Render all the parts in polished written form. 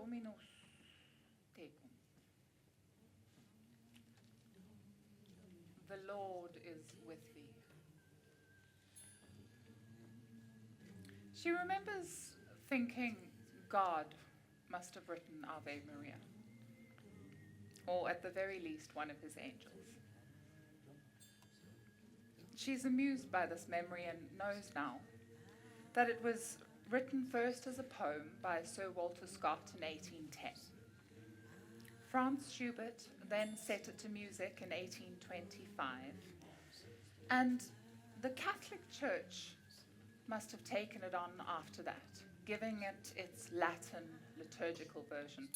Dominus tecum. The Lord is with thee. She remembers thinking God must have written Ave Maria, or at the very least one of his angels. She's amused by this memory and knows now that it was written first as a poem by Sir Walter Scott in 1810. Franz Schubert then set it to music in 1825, and the Catholic Church must have taken it on after that, giving it its Latin liturgical version,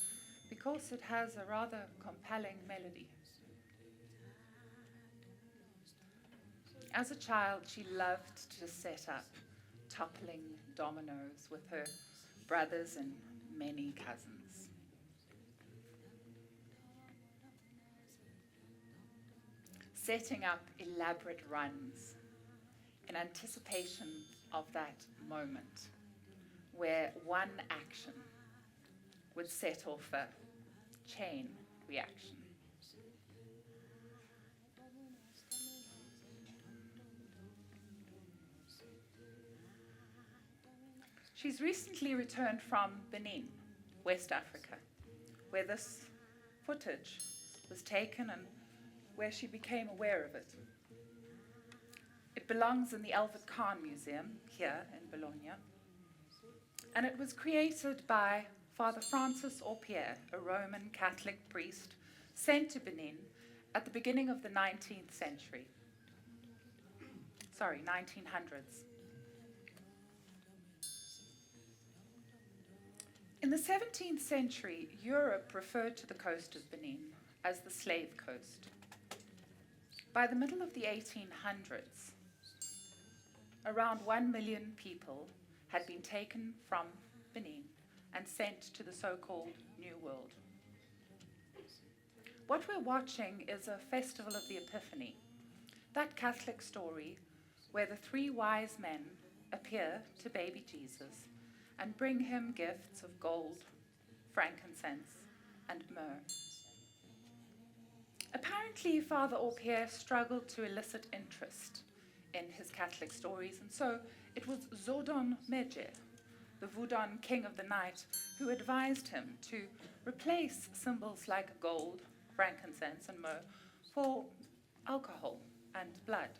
because it has a rather compelling melody. As a child, she loved to set up toppling dominoes with her brothers and many cousins. Setting up elaborate runs in anticipation of that moment where one action would set off a chain reaction. She's recently returned from Benin, West Africa, where this footage was taken and where she became aware of it. It belongs in the Albert Kahn Museum here in Bologna, and it was created by Father Francis Aupiais, a Roman Catholic priest sent to Benin at the beginning of the 1900s. In the 17th century, Europe referred to the coast of Benin as the Slave Coast. By the middle of the 1800s, around 1 million people had been taken from Benin and sent to the so-called New World. What we're watching is a festival of the Epiphany, that Catholic story where the three wise men appear to baby Jesus and bring him gifts of gold, frankincense, and myrrh. Apparently, Father Aupiais struggled to elicit interest in his Catholic stories, and so it was Zounon Medjé, the Vodun King of the night, who advised him to replace symbols like gold, frankincense, and myrrh for alcohol and blood.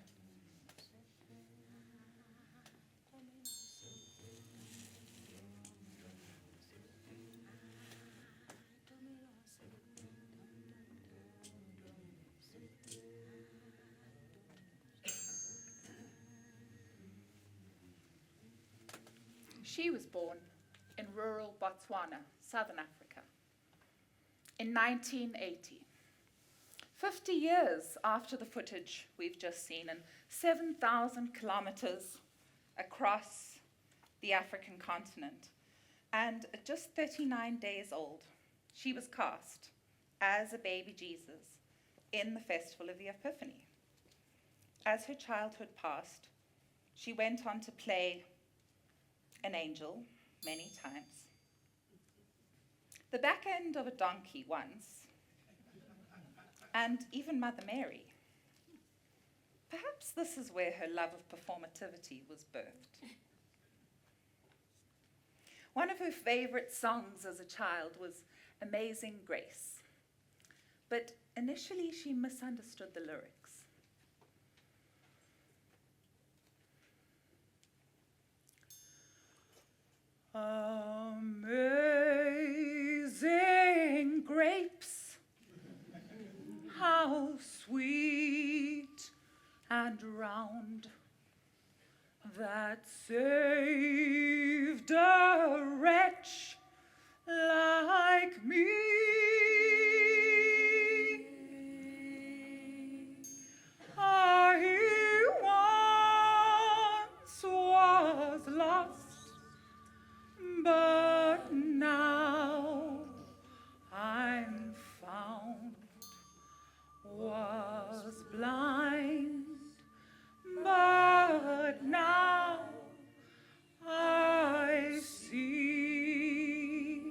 She was born in rural Botswana, Southern Africa, in 1980. 50 years after the footage we've just seen, and 7,000 kilometers across the African continent, and at just 39 days old, she was cast as a baby Jesus in the Festival of the Epiphany. As her childhood passed, she went on to play an angel many times, the back end of a donkey once, and even Mother Mary. Perhaps this is where her love of performativity was birthed. One of her favorite songs as a child was Amazing Grace, but initially she misunderstood the lyrics. Amazing grapes, how sweet and round, that saved a wretch like me. I once was lost, but now I'm found, was blind, but now I see.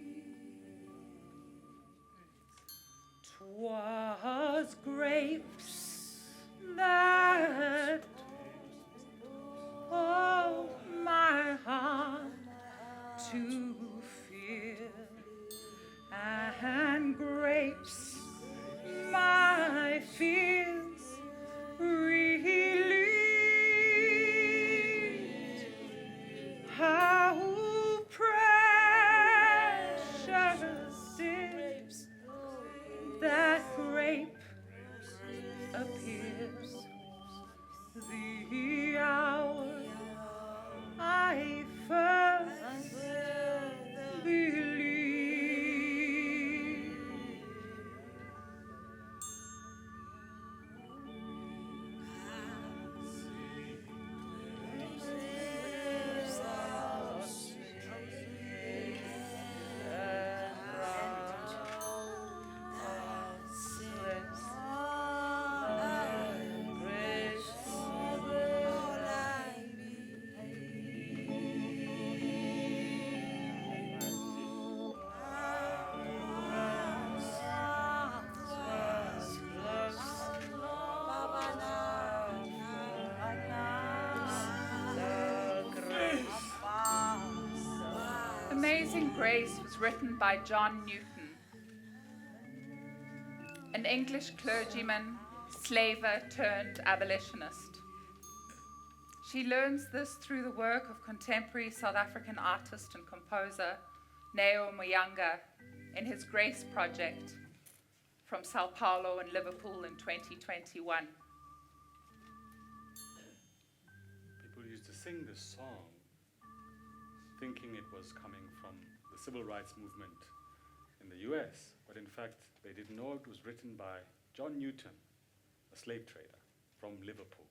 Amazing Grace was written by John Newton, an English clergyman, slaver turned abolitionist. She learns this through the work of contemporary South African artist and composer Neo Muyanga in his Grace project from Sao Paulo and Liverpool in 2021. People used to sing this song thinking it was coming from the civil rights movement in the US, but in fact they didn't know it was written by John Newton, a slave trader from Liverpool.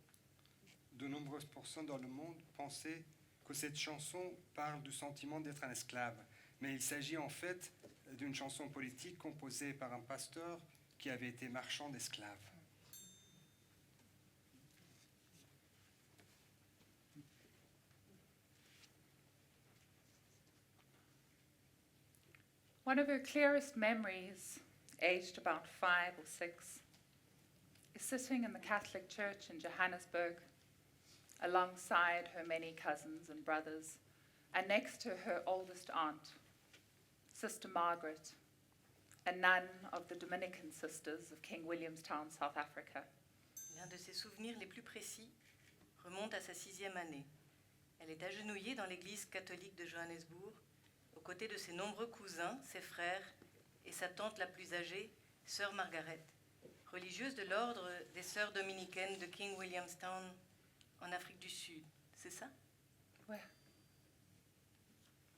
De nombreuses personnes dans le monde pensaient que cette chanson parle du sentiment d'être un esclave, mais il s'agit en fait d'une chanson politique composée par un pasteur qui avait été marchand d'esclaves. One of her clearest memories, aged about 5 or 6, is sitting in the Catholic Church in Johannesburg alongside her many cousins and brothers, and next to her oldest aunt, Sister Margaret, a nun of the Dominican Sisters of King Williamstown, South Africa. L'un de ses souvenirs les plus précis remonte à sa 6e année. Elle est agenouillée dans l'église catholique de Johannesburg, aux côtés de ses nombreux cousins, ses frères et sa tante la plus âgée, sœur Margaret, religieuse de l'ordre des sœurs dominicaines de King Williamstown en Afrique du Sud. C'est ça? Ouais.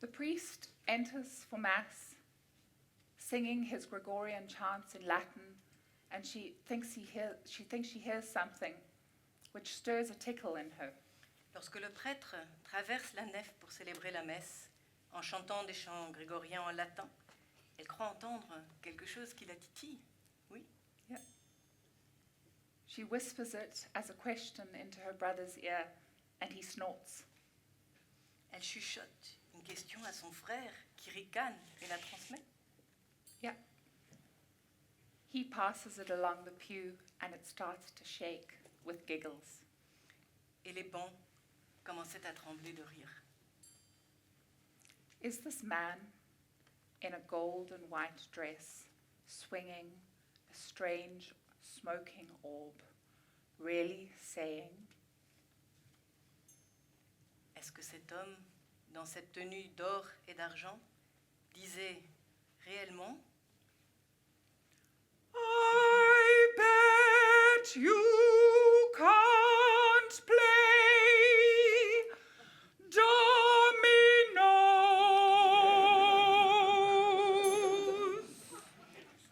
The priest enters for Mass, singing his Gregorian chants in Latin, and she thinks she hears something which stirs a tickle in her. Lorsque le prêtre traverse la nef pour célébrer la messe, en chantant des chants grégoriens en latin, elle croit entendre quelque chose qui la titille. Oui? Yeah. She whispers it as a question into her brother's ear, and he snorts. Elle chuchote une question à son frère qui ricane et la transmet. Yeah. He passes it along the pew, and it starts to shake with giggles. Et les bancs commençaient à trembler de rire. Is this man in a gold and white dress, swinging a strange smoking orb, really saying? Est-ce que cet homme, dans cette tenue d'or et d'argent, disait réellement I bet you can't play dominoes?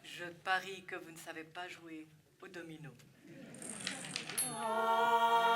Je parie que vous ne savez pas jouer au domino. Ah.